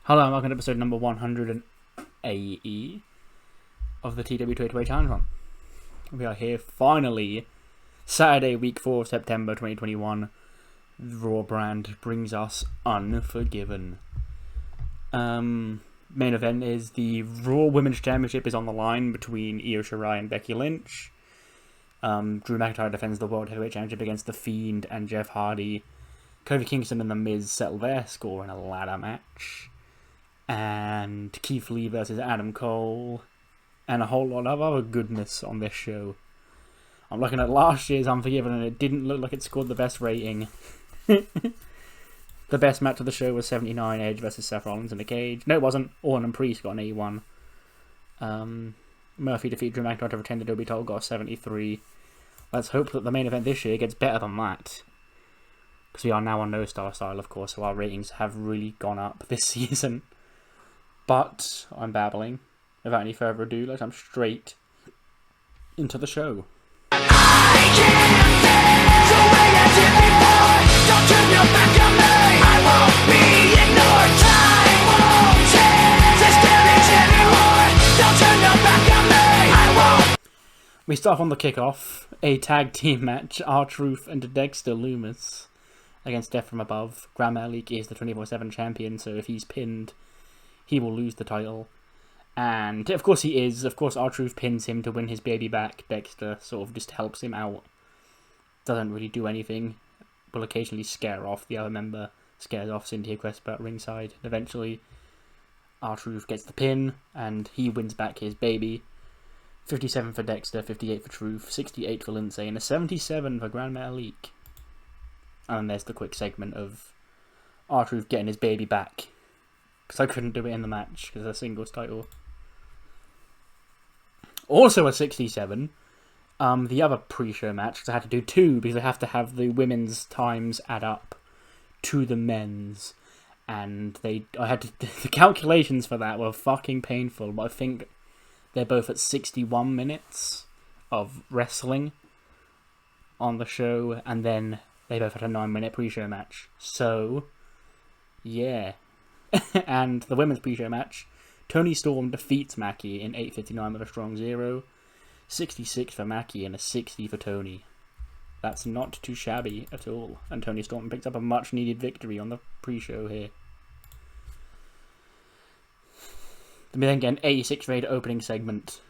Hello and welcome to episode number 180 of the TEW 2020 Challenge Run. We are here finally, Saturday, week 4 of September 2021. The Raw brand brings us Unforgiven. Main event is the Raw Women's Championship is on the line between Io Shirai and Becky Lynch. Drew McIntyre defends the World Heavyweight Championship against The Fiend and Jeff Hardy. Kofi Kingston and The Miz settle their score in a ladder match. And Keith Lee versus Adam Cole. And a whole lot of other goodness on this show. I'm looking at last year's Unforgiven and it didn't look like it scored the best rating. The best match of the show was 79, Edge versus Seth Rollins in a cage. No, it wasn't. Orton and Priest got an 81. Murphy defeated Drew McIntyre to retain the WWE title, got a 73. Let's hope that the main event this year gets better than that. Because we are now on No Star style, of course, so our ratings have really gone up this season. But I'm babbling. Without any further ado, let's jump straight into the show. I can't stand the way I did before. Don't turn your back on me. I won't be ignored. Time won't change this damage anymore. Don't turn your back on me. I won't. We start off on the kickoff. A tag team match. R-Truth and Dexter Lumis against Death from Above. Grand Metalik is the 24/7 champion, so if he's pinned, he will lose the title. And of course he is. Of course R-Truth pins him to win his baby back. Dexter sort of just helps him out. Doesn't really do anything. Will occasionally scare off the other member. Scares off Cynthia Crespo at ringside. And eventually R-Truth gets the pin and he wins back his baby. 57 for Dexter, 58 for Truth, 68 for Lince, and a 77 for Grand Metalik. And there's the quick segment of R-Truth getting his baby back. Because I couldn't do it in the match, because it's a singles title. Also a 67. The other pre-show match, because I had to do two, because I have to have the women's times add up to the men's. And the calculations for that were fucking painful, but I think they're both at 61 minutes of wrestling on the show, and then they both had a 9-minute pre-show match. So, yeah. And the women's pre-show match, Toni Storm defeats Mackie in 8:59 with a strong 0. 66 for Mackie and a 60 for Toni. That's not too shabby at all. And Toni Storm picks up a much-needed victory on the pre-show here. We then get an 86-rated opening segment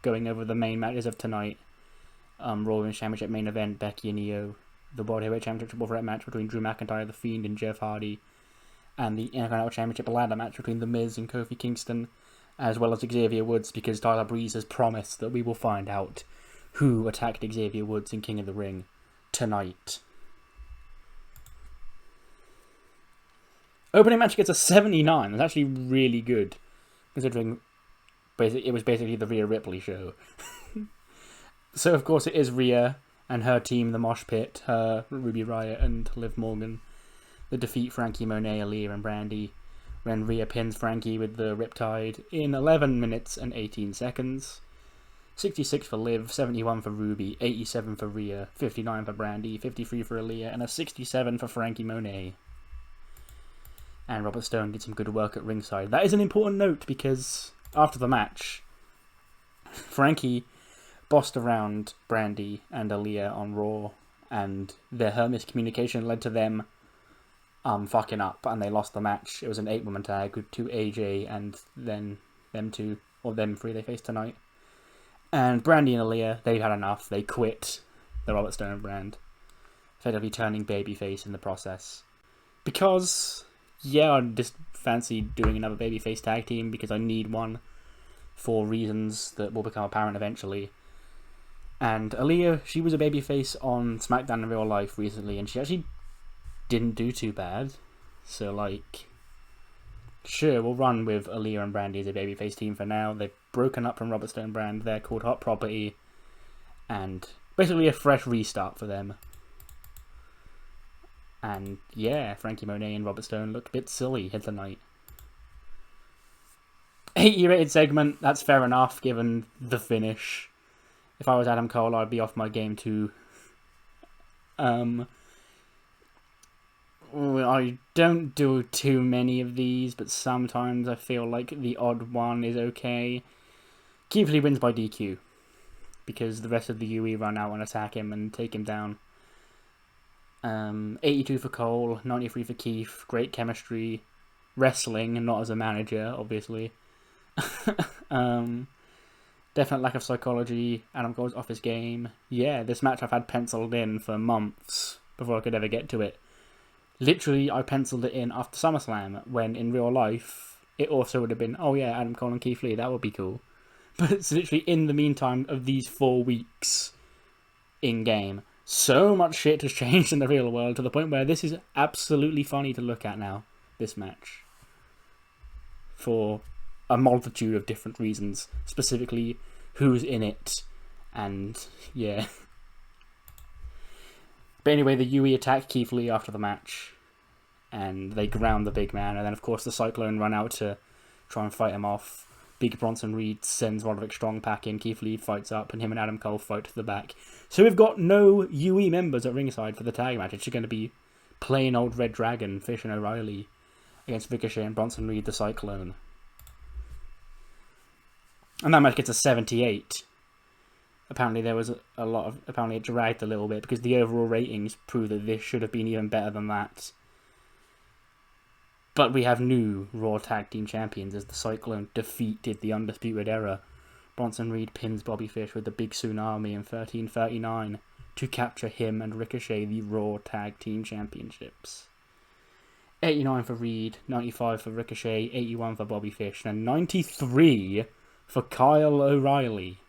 going over the main matches of tonight. Raw Women's Championship main event, Becky and Io. The World Heavyweight Championship triple threat match between Drew McIntyre, The Fiend, and Jeff Hardy. And the Intercontinental Championship ladder match between The Miz and Kofi Kingston, as well as Xavier Woods, because Tyler Breeze has promised that we will find out who attacked Xavier Woods in King of the Ring tonight. Opening match gets a 79. That's actually really good, considering it was basically the Rhea Ripley show. So, of course, it is Rhea and her team, the Mosh Pit, her Ruby Riott and Liv Morgan. The defeat Frankie Monet, Aaliyah and Brandy, when Rhea pins Frankie with the Riptide in 11 minutes and 18 seconds. 66 for Liv, 71 for Ruby, 87 for Rhea, 59 for Brandy, 53 for Aaliyah, and a 67 for Frankie Monet. And Robert Stone did some good work at ringside. That is an important note because after the match, Frankie bossed around Brandy and Aaliyah on Raw, and her miscommunication led to them fucking up, and they lost the match. It was an 8-woman tag with 2 AJ and then them 2, or them 3 they faced tonight. And Brandy and Aaliyah, they've had enough. They quit the Robert Stone brand, effectively turning babyface in the process. Because, yeah, I just fancy doing another babyface tag team because I need one for reasons that will become apparent eventually. And Aaliyah, she was a babyface on SmackDown in real life recently, and she actually didn't do too bad. So, like, sure, we'll run with Aaliyah and Brandy as a babyface team for now. They've broken up from Robert Stone brand. They're called Hot Property. And basically a fresh restart for them. And, yeah, Frankie Monet and Robert Stone looked a bit silly here tonight. 80 rated segment, that's fair enough, given the finish. If I was Adam Cole, I'd be off my game too. I don't do too many of these, but sometimes I feel like the odd one is okay. Keith Lee wins by DQ, because the rest of the UE run out and attack him and take him down. 82 for Cole, 93 for Keith, great chemistry, wrestling, and not as a manager, obviously. Definite lack of psychology, Adam Cole's off his game. Yeah, this match I've had penciled in for months before I could ever get to it. Literally, I penciled it in after SummerSlam, when in real life, it also would have been, oh yeah, Adam Cole and Keith Lee, that would be cool. But it's literally in the meantime of these 4 weeks in-game. So much shit has changed in the real world to the point where this is absolutely funny to look at now, this match. For a multitude of different reasons, specifically who's in it, and yeah. But anyway, the UE attack Keith Lee after the match, and they ground the big man, and then of course the Cyclone run out to try and fight him off. Big Bronson Reed sends Roderick Strong back in, Keith Lee fights up, and him and Adam Cole fight to the back. So we've got no UE members at ringside for the tag match. It's just going to be plain old Red Dragon, Fish and O'Reilly against Ricochet and Bronson Reed, the Cyclone. And that match gets a 78. Apparently there was a lot of... Apparently it dragged a little bit because the overall ratings prove that this should have been even better than that. But we have new Raw Tag Team Champions as the Cyclone defeated the Undisputed Era. Bronson Reed pins Bobby Fish with the Big Tsunami in 1339 to capture him and Ricochet the Raw Tag Team Championships. 89 for Reed, 95 for Ricochet, 81 for Bobby Fish, and 93 for Kyle O'Reilly.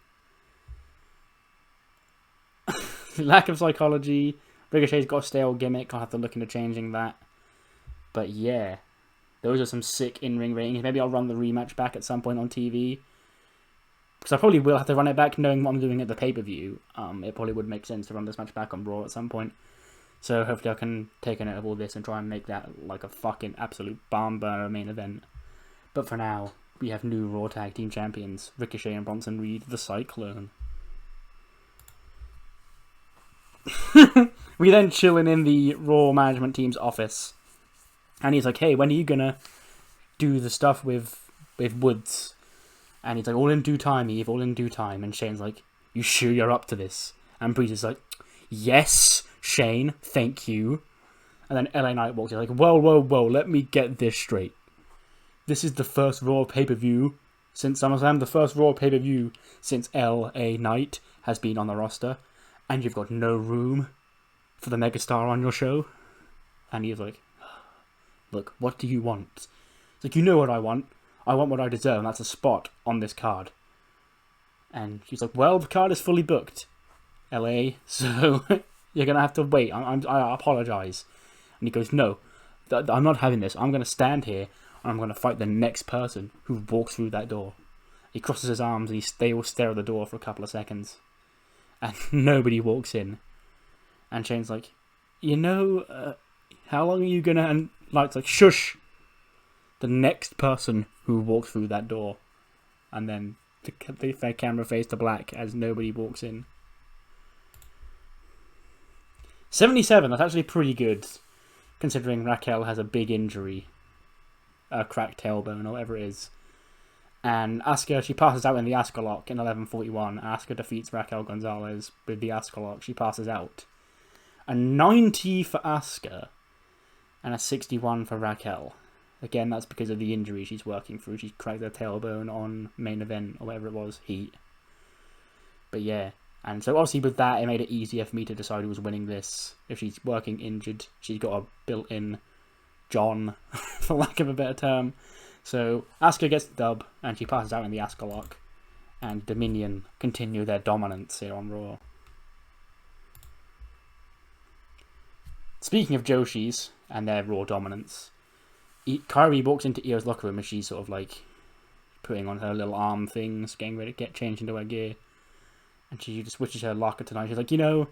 Lack of psychology. Ricochet's got a stale gimmick. I'll have to look into changing that. But yeah, those are some sick in-ring ratings. Maybe I'll run the rematch back at some point on TV. Because I probably will have to run it back knowing what I'm doing at the pay-per-view. It probably would make sense to run this match back on Raw at some point. So hopefully I can take a note of all this and try and make that like a fucking absolute barn burner main event. But for now, we have new Raw Tag Team Champions, Ricochet and Bronson Reed, the Cyclone. We then chilling in the Raw management team's office. And he's like, hey, when are you gonna do the stuff with Woods? And he's like, all in due time, Eve, all in due time. And Shane's like, you sure you're up to this? And Breeze is like, yes, Shane, thank you. And then LA Knight walks in like, whoa, let me get this straight. This is the first Raw pay-per-view since SummerSlam. The first Raw pay-per-view since LA Knight has been on the roster. And you've got no room for the megastar on your show. And he's like, look, what do you want? It's like, you know what I want. I want what I deserve, and that's a spot on this card. And she's like, well, the card is fully booked, LA, so you're going to have to wait. I apologize. And he goes, no, I'm not having this. I'm going to stand here, and I'm going to fight the next person who walks through that door. He crosses his arms, and they all stare at the door for a couple of seconds. And nobody walks in. And Shane's like, you know, how long are you going to... And Light's like, shush! The next person who walks through that door. And then the camera fades to black as nobody walks in. 77, that's actually pretty good. Considering Raquel has a big injury. A cracked tailbone or whatever it is. And Asuka, she passes out in the Asuka lock in 11:41. Asuka defeats Raquel Gonzalez with the Asuka lock. She passes out. A 90 for Asuka. And a 61 for Raquel. Again, that's because of the injury she's working through. She cracked her tailbone on main event, or whatever it was, Heat. But yeah, and so obviously with that, it made it easier for me to decide who was winning this. If she's working injured, she's got a built-in John, for lack of a better term. So Asuka gets the dub, and she passes out in the Asuka lock. And Dominion continue their dominance here on Raw. Speaking of Joshis and their Raw dominance, Kyrie walks into Io's locker room and she's sort of like putting on her little arm things, getting ready to get changed into her gear. And she just switches her locker tonight. She's like, you know,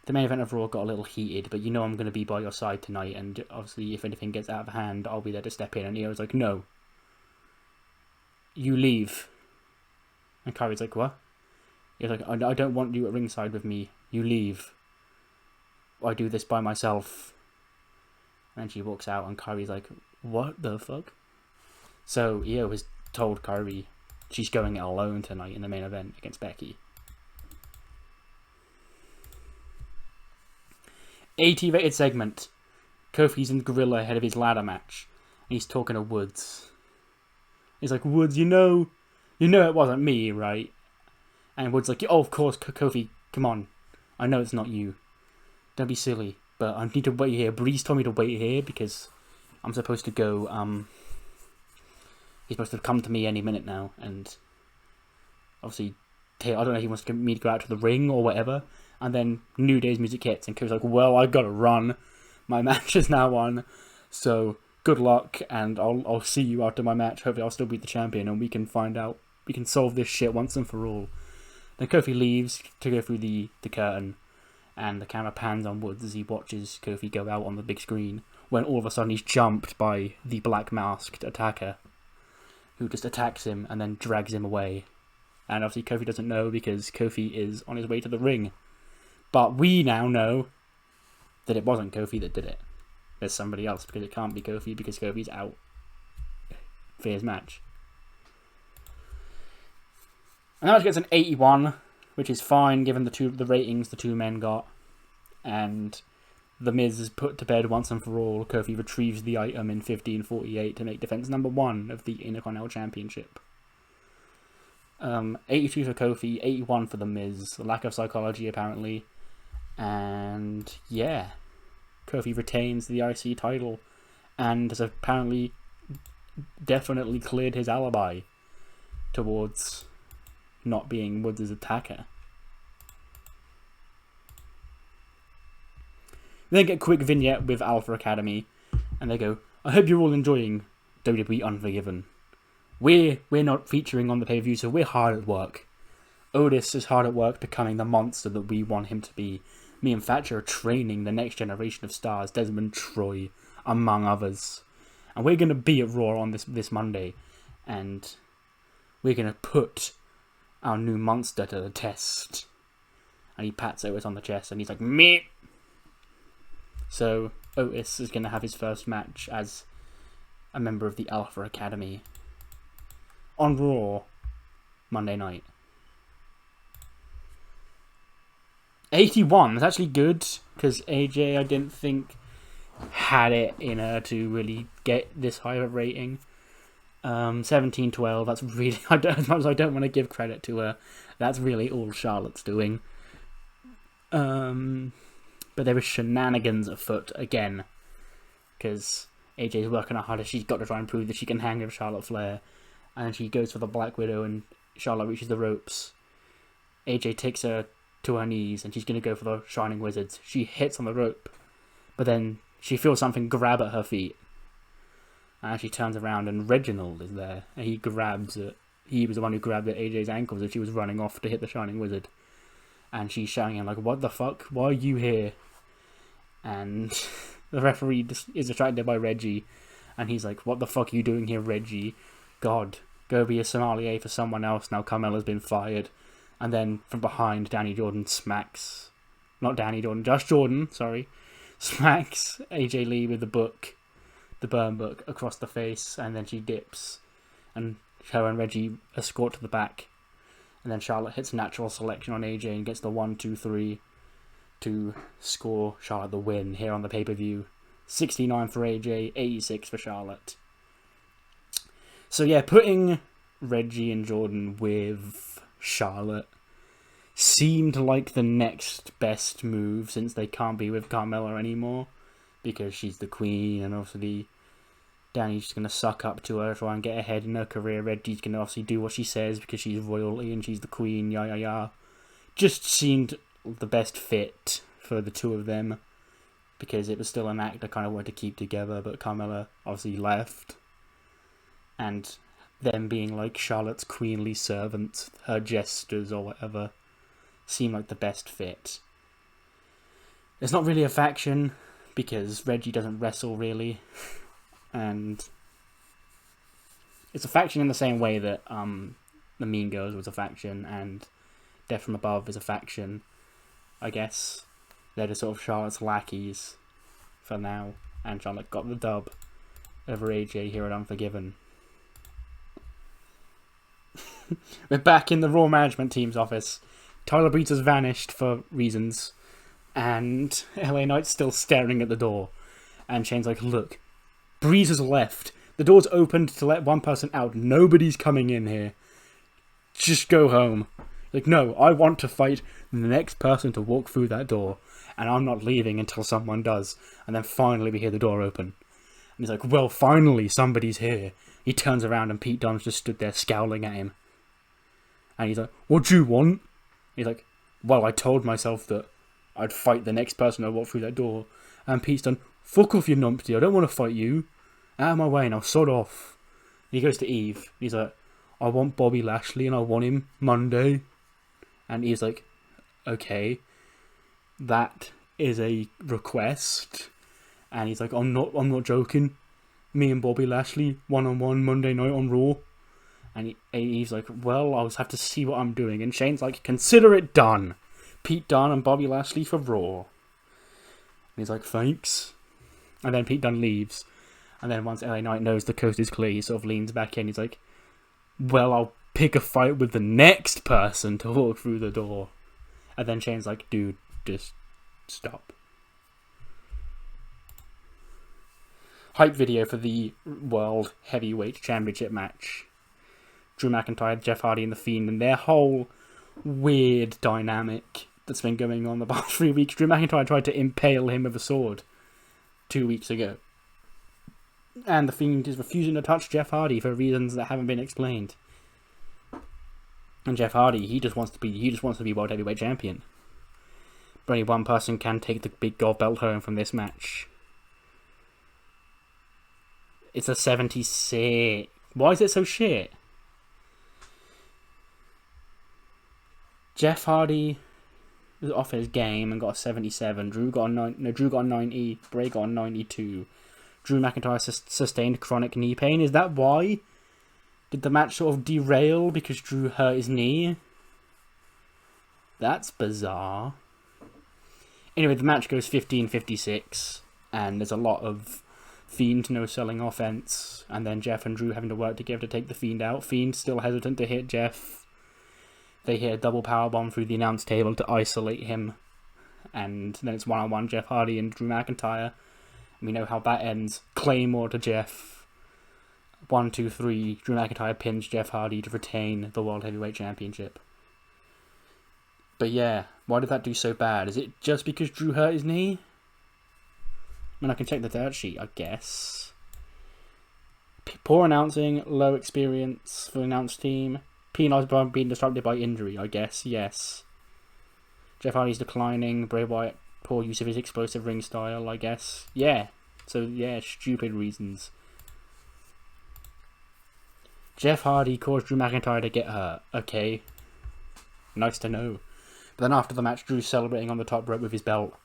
the main event of Raw got a little heated, but you know I'm going to be by your side tonight. And obviously, if anything gets out of hand, I'll be there to step in. And Io's like, no. You leave. And Kyrie's like, what? He's like, I don't want you at ringside with me. You leave. I do this by myself. And then she walks out, and Kairi's like, what the fuck? So Io has told Kairi she's going it alone tonight in the main event against Becky. 80-rated segment. Kofi's in Gorilla ahead of his ladder match. And he's talking to Woods. He's like, Woods, you know it wasn't me, right? And Woods like, oh, of course, Kofi, come on. I know it's not you. Don't be silly. But I need to wait here. Breeze told me to wait here because I'm supposed to go, he's supposed to come to me any minute now. And obviously, I don't know if he wants me to go out to the ring or whatever. And then New Day's music hits. And Kofi's like, well, I gotta run. My match is now on. So good luck. And I'll see you after my match. Hopefully I'll still beat the champion. And we can find out. We can solve this shit once and for all. Then Kofi leaves to go through the curtain. And the camera pans on Woods as he watches Kofi go out on the big screen. When all of a sudden he's jumped by the black masked attacker. Who just attacks him and then drags him away. And obviously Kofi doesn't know because Kofi is on his way to the ring. But we now know that it wasn't Kofi that did it. There's somebody else because it can't be Kofi because Kofi's out for his match. And that match gets an 81, which is fine given the ratings the two men got. And The Miz is put to bed once and for all. Kofi retrieves the item in 15:48 to make defense number 1 of the Intercontinental Championship. 82 for Kofi, 81 for The Miz. Lack of psychology, apparently. And yeah, Kofi retains the IC title and has apparently definitely cleared his alibi towards not being Woods' attacker. We then get a quick vignette with Alpha Academy, and they go, I hope you're all enjoying WWE Unforgiven. We're not featuring on the pay-per-view, so we're hard at work. Otis is hard at work becoming the monster that we want him to be. Me and Thatcher are training the next generation of stars, Desmond Troy, among others. And we're going to be at Raw on this Monday, and we're going to put our new monster to the test. And he pats Otis on the chest, and he's like, meh. So Otis is going to have his first match as a member of the Alpha Academy on Raw Monday night. 81, that's actually good, because AJ, I didn't think, had it in her to really get this high of a rating. 17-12, that's really, as much as I don't want to give credit to her, that's really all Charlotte's doing. But there is shenanigans afoot again, because AJ's working out harder. She's got to try and prove that she can hang with Charlotte Flair, and she goes for the Black Widow, and Charlotte reaches the ropes. AJ takes her to her knees, and she's going to go for the Shining Wizards. She hits on the rope, but then she feels something grab at her feet, and she turns around, and Reginald is there, and he grabs it. He was the one who grabbed at AJ's ankles as she was running off to hit the Shining Wizard. And she's shouting at him, like, what the fuck? Why are you here? And the referee is distracted by Reggie. And he's like, what the fuck are you doing here, Reggie? God, go be a sommelier for someone else. Now Carmella's been fired. And then from behind, Danny Jordan smacks... Not Danny Jordan, Josh Jordan, sorry. Smacks AJ Lee with the book. The burn book across the face. And then she dips. And her and Reggie escort to the back. And then Charlotte hits natural selection on AJ and gets the 1-2-3 to score Charlotte the win here on the pay-per-view. 69 for AJ, 86 for Charlotte. So yeah, putting Reggie and Jordan with Charlotte seemed like the next best move since they can't be with Carmella anymore. Because she's the queen and obviously Danny's just going to suck up to her, try and get ahead in her career. Reggie's going to obviously do what she says because she's royalty and she's the queen, Just seemed the best fit for the two of them because it was still an act I kind of wanted to keep together, but Carmella obviously left. And them being like Charlotte's queenly servants, her jesters or whatever, seemed like the best fit. It's not really a faction because Reggie doesn't wrestle really. And it's a faction in the same way that the Mean Girls was a faction and Death from Above is a faction, I guess. They're just sort of Charlotte's lackeys for now. And Charlotte got the dub over AJ here at Unforgiven. We're back in the Raw management team's office. Tyler Breeze has vanished for reasons. And LA Knight's still staring at the door. And Shane's like, look, Breeze has left. The door's opened to let one person out. Nobody's coming in here. Just go home. Like, no, I want to fight the next person to walk through that door. And I'm not leaving until someone does. And then finally we hear the door open. And he's like, well, finally somebody's here. He turns around and Pete Dunne's just stood there scowling at him. And he's like, what do you want? He's like, well, I told myself that I'd fight the next person who walked through that door. And Pete's done, fuck off, you numpty, I don't want to fight you. Out of my way, now sod off. And he goes to Eve. He's like, I want Bobby Lashley and I want him Monday. And he's like, okay, that is a request. And he's like, I'm not joking. Me and Bobby Lashley, 1-on-1 Monday night on Raw. And he's like, well, I'll have to see what I'm doing. And Shane's like, consider it done. Pete Dunne and Bobby Lashley for Raw. And he's like, thanks. And then Pete Dunne leaves. And then once LA Knight knows the coast is clear, he sort of leans back in. He's like, well, I'll pick a fight with the next person to walk through the door. And then Shane's like, dude, just stop. Hype video for the World Heavyweight Championship match. Drew McIntyre, Jeff Hardy and The Fiend, and their whole weird dynamic that's been going on the past 3 weeks. Drew McIntyre tried to impale him with a sword 2 weeks ago. And The Fiend is refusing to touch Jeff Hardy for reasons that haven't been explained. And Jeff Hardy, he just wants to be World Heavyweight Champion. But only one person can take the big gold belt home from this match. It's a 76. Why is it so shit? Jeff Hardy was off his game and got a 77. Drew got a 90. Bray got a 92. Drew McIntyre sustained chronic knee pain. Is that why? Did the match sort of derail because Drew hurt his knee? That's bizarre. Anyway, the match goes 15-56, and there's a lot of Fiend no-selling offense, and then Jeff and Drew having to work together to take the Fiend out. Fiend still hesitant to hit Jeff. They hit a double powerbomb through the announce table to isolate him, and then it's one-on-one Jeff Hardy and Drew McIntyre. We know how that ends. Claymore to Jeff. 1, 2, 3. Drew McIntyre pins Jeff Hardy to retain the World Heavyweight Championship. But yeah, why did that do so bad? Is it just because Drew hurt his knee? I mean, I can check the dirt sheet, I guess. Poor announcing, low experience for the announce team. Penal's being disrupted by injury, I guess, yes. Jeff Hardy's declining. Bray Wyatt, poor use of his explosive ring style, I guess. Yeah, so yeah, stupid reasons. Jeff Hardy caused Drew McIntyre to get hurt. Okay, nice to know. But then after the match, Drew's celebrating on the top rope with his belt.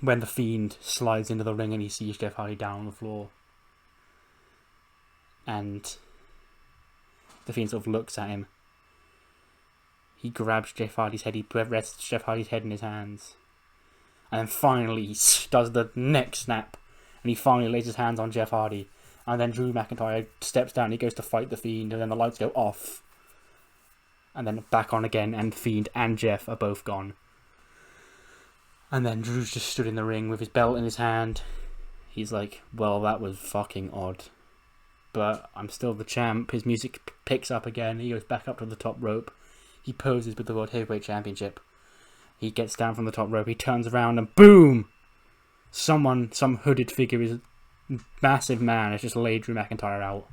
When the Fiend slides into the ring and he sees Jeff Hardy down on the floor. And the Fiend sort of looks at him. He grabs Jeff Hardy's head, he rests Jeff Hardy's head in his hands. And then finally he does the neck snap. And he finally lays his hands on Jeff Hardy. And then Drew McIntyre steps down, he goes to fight the Fiend, and then the lights go off. And then back on again, and Fiend and Jeff are both gone. And then Drew's just stood in the ring with his belt in his hand. He's like, well, that was fucking odd. But I'm still the champ. His music picks up again. He goes back up to the top rope. He poses with the World Heavyweight Championship. He gets down from the top rope. He turns around and boom! Some hooded figure, is massive man, has just laid Drew McIntyre out.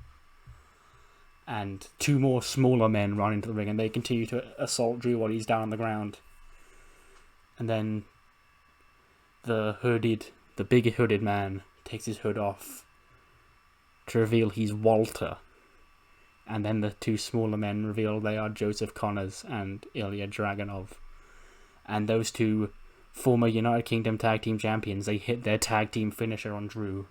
And two more smaller men run into the ring and they continue to assault Drew while he's down on the ground. And then the bigger hooded man takes his hood off to reveal he's Walter. And then the two smaller men reveal they are Joseph Connors and Ilya Dragunov. And those two former United Kingdom Tag Team Champions, they hit their tag team finisher on Drew.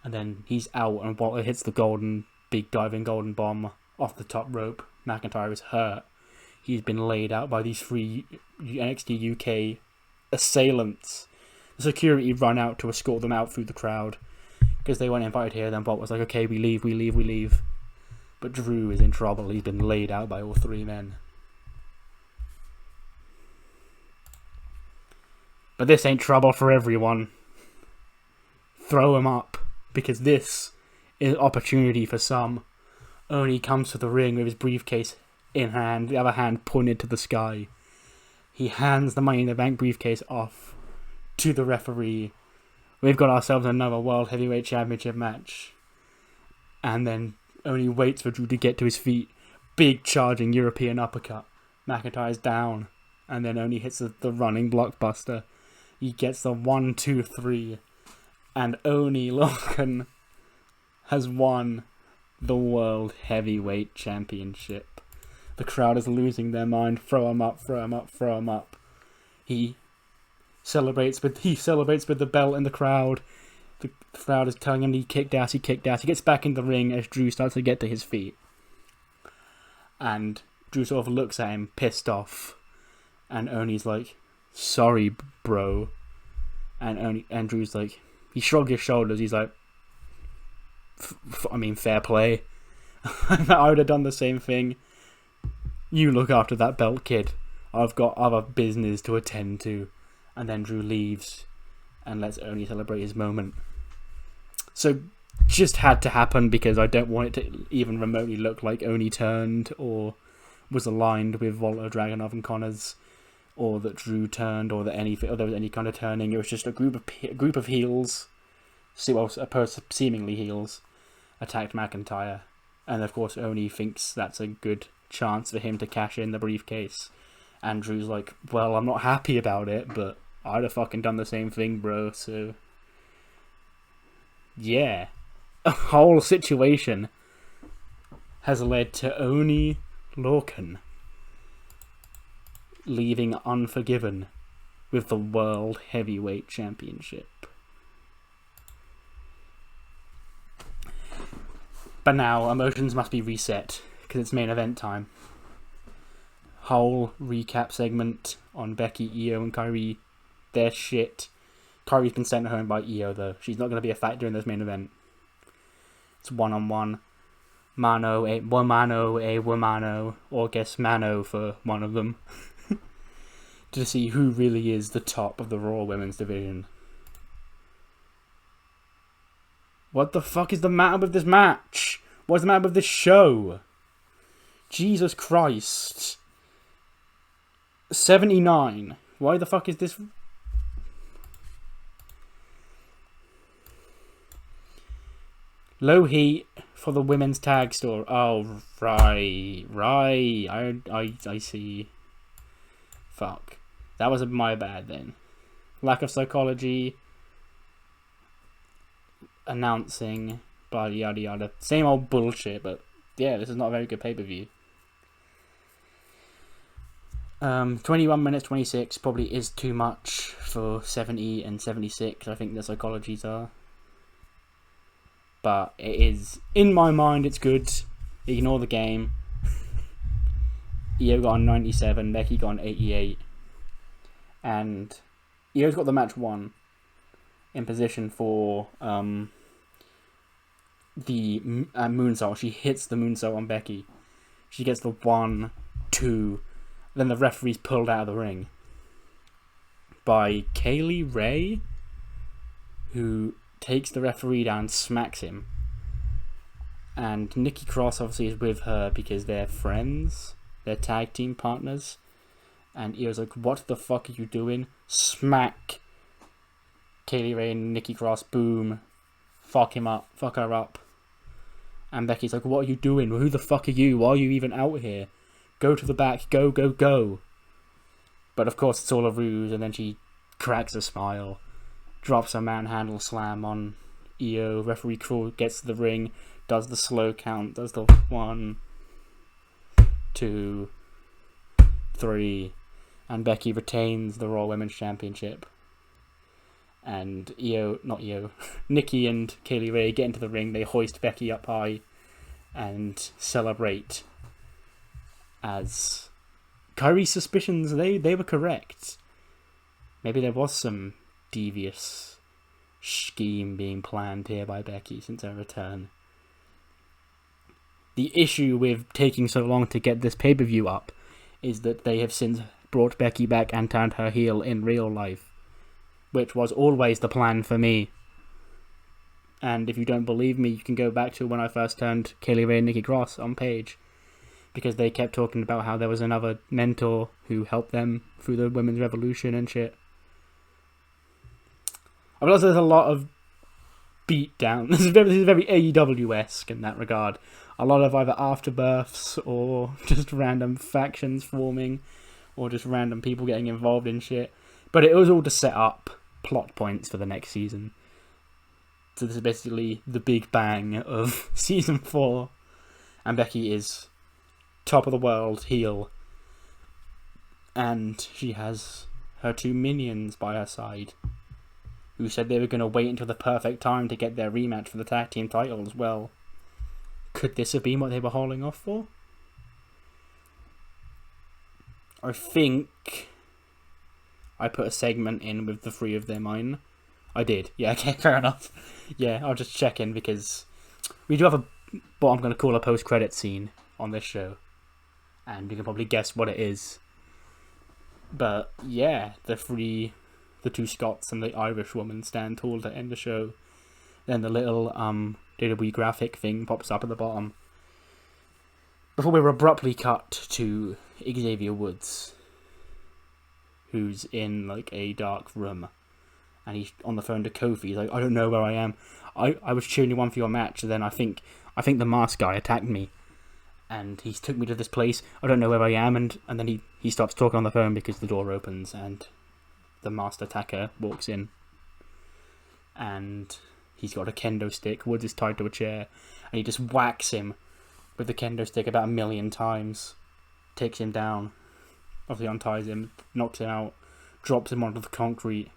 And then he's out and Walter hits the big diving golden bomb off the top rope. McIntyre is hurt. He's been laid out by these three NXT UK assailants. security run out to escort them out through the crowd because they weren't invited here. Then Bolt was like, okay, we leave. But Drew is in trouble. He's been laid out by all three men. But this ain't trouble for everyone. Throw him up, because this is opportunity for some. Oney comes to the ring with his briefcase in hand, the other hand pointed to the sky. He hands the Money in the Bank briefcase off to the referee. We've got ourselves another World Heavyweight Championship match. And then Oney waits for Drew to get to his feet. Big charging European uppercut. McIntyre's down. And then Oney hits the running blockbuster. He gets the 1, 2, 3. And Oney Lorcan has won the World Heavyweight Championship. The crowd is losing their mind. Throw him up, throw him up, throw him up. He celebrates with the belt in the crowd. The crowd is telling him he kicked ass. He gets back in the ring as Drew starts to get to his feet. And Drew sort of looks at him, pissed off. And Oney's like, sorry, bro. And Drew's like, he shrugged his shoulders. He's like, fair play. I would have done the same thing. You look after that belt, kid. I've got other business to attend to. And then Drew leaves and lets Oney celebrate his moment. So, just had to happen because I don't want it to even remotely look like Oney turned or was aligned with Volta, Dragunov and Connors, or that Drew turned, or that there was any kind of turning. It was just a group of heels, seemingly heels, attacked McIntyre. And of course Oney thinks that's a good chance for him to cash in the briefcase. And Drew's like, well, I'm not happy about it, but I'd have fucking done the same thing, bro, so... yeah. A whole situation has led to Oney Lorcan leaving Unforgiven with the World Heavyweight Championship. But now, emotions must be reset, because it's main event time. Whole recap segment on Becky, Io, and Kairi. They're shit. Kairi's been sent home by Io, though. She's not going to be a factor in this main event. It's one-on-one. Mano a womano, or I guess mano for one of them. To see who really is the top of the Raw Women's division. What the fuck is the matter with this match? What's the matter with this show? Jesus Christ. 79. Why the fuck is this... low heat for the women's tag store. Oh, right. I see. Fuck. That was my bad then. Lack of psychology. Announcing. Blah, yada yada. Same old bullshit, but yeah, this is not a very good pay-per-view. 21 minutes 26 probably is too much for 70 and 76. I think the psychologies are. But it is, in my mind, it's good. Ignore the game. Io got on 97, Becky got on 88. And Io's got the match won in position for the moonsault. She hits the moonsault on Becky. She gets the 1, 2. Then the referee's pulled out of the ring by Kaylee Ray, who takes the referee down, smacks him. And Nikki Cross obviously is with her because they're friends. They're tag team partners. And Io's like, what the fuck are you doing? Smack Kaylee Ray and Nikki Cross. Boom. Fuck him up. Fuck her up. And Becky's like, what are you doing? Who the fuck are you? Why are you even out here? Go to the back. Go, go, go. But of course it's all a ruse. And then she cracks a smile. Drops a manhandle slam on Io. Referee Crawl gets to the ring. Does the slow count. Does the 1, 2, 3. And Becky retains the Raw Women's Championship. And Nikki and Kaylee Ray get into the ring. They hoist Becky up high and celebrate as Kairi's suspicions, they were correct. Maybe there was some devious scheme being planned here by Becky since her return. The issue with taking so long to get this pay-per-view up is that they have since brought Becky back and turned her heel in real life, which was always the plan for me. And if you don't believe me, you can go back to when I first turned Kaylee Ray and Nikki Cross on Page, because they kept talking about how there was another mentor who helped them through the women's revolution and shit. I realize there's a lot of beatdown. This is very AEW-esque in that regard. A lot of either afterbirths or just random factions forming, or just random people getting involved in shit. But it was all to set up plot points for the next season. So this is basically the big bang of season 4. And Becky is top of the world heel. And she has her 2 minions by her side, who said they were going to wait until the perfect time to get their rematch for the tag team titles. Well, could this have been what they were holding off for? I think I put a segment in with the 3 of them on. I did. Yeah, okay, fair enough. Yeah, I'll just check in because we do have what I'm going to call a post-credit scene on this show. And you can probably guess what it is. But yeah, the 2 Scots and the Irish woman stand tall to end the show. Then the little TEW graphic thing pops up at the bottom. Before we're abruptly cut to Xavier Woods, who's in like a dark room, and he's on the phone to Kofi. He's like, I don't know where I am. I was cheering you on for your match, and then I think the mask guy attacked me, and he took me to this place. I don't know where I am, and then he stops talking on the phone because the door opens and the masked attacker walks in, and he's got a kendo stick. Woods is tied to a chair, and he just whacks him with the kendo stick about 1 million times. Takes him down. Obviously unties him, knocks him out, drops him onto the concrete,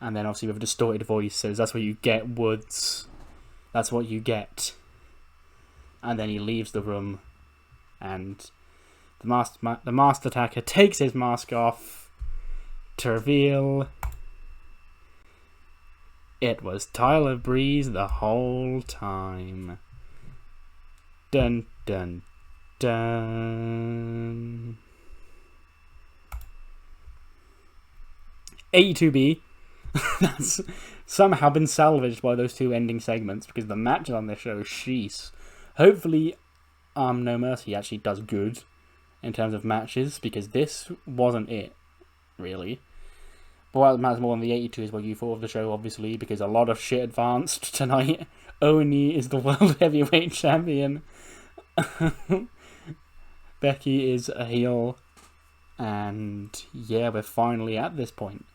and then obviously with a distorted voice says, "That's what you get, Woods. That's what you get." And then he leaves the room, and the masked attacker takes his mask off to reveal it was Tyler Breeze the whole time. Dun dun dun. AE2B that's somehow been salvaged by those 2 ending segments, because the matches on this show, sheesh. Hopefully No Mercy actually does good in terms of matches, because this wasn't it, really. But what matters more than the 82 is what you thought of the show, obviously, because a lot of shit advanced tonight. Oney is the World Heavyweight Champion. Becky is a heel. And yeah, we're finally at this point.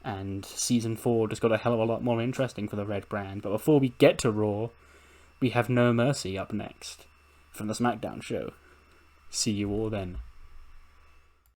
And Season 4 just got a hell of a lot more interesting for the Red brand. But before we get to Raw, we have No Mercy up next from the SmackDown show. See you all then.